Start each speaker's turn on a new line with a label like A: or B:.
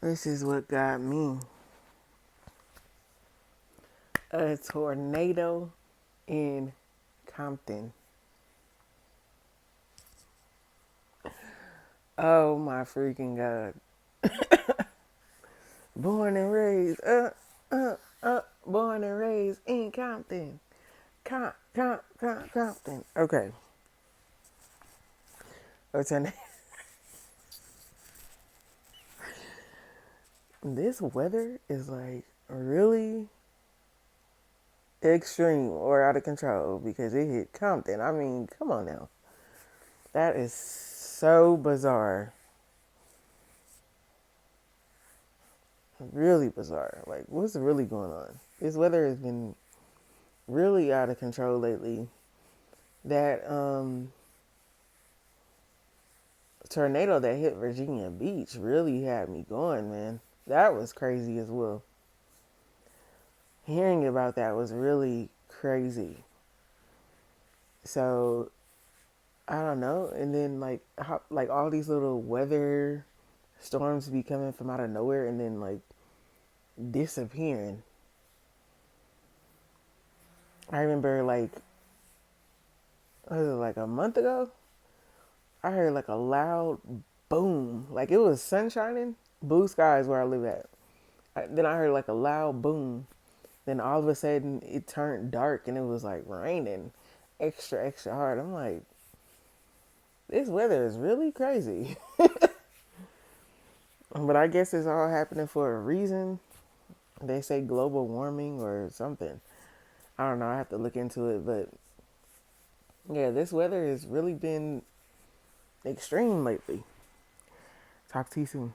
A: This is what got me. A tornado in Compton. Oh my freaking God. Born and raised, born and raised in Compton. Compton. Okay. A tornado. This weather is like really extreme or out of control because it hit Compton. I mean, come on now. That is so bizarre. Really bizarre. Like, what's really going on? This weather has been really out of control lately. That tornado that hit Virginia Beach really had me going, man. That was crazy as well. Hearing about that was really crazy. So I don't know. And then like all these little weather storms be coming from out of nowhere and then like disappearing. I remember like what was it, like a month ago? I heard like a loud boom. Like it was sun shining, blue skies where I live at. Then I heard like a loud boom. Then all of a sudden it turned dark and it was like raining extra, extra hard. I'm like, this weather is really crazy. But I guess it's all happening for a reason. They say global warming or something. I don't know. I have to look into it. But yeah, this weather has really been extreme lately. Talk to you soon.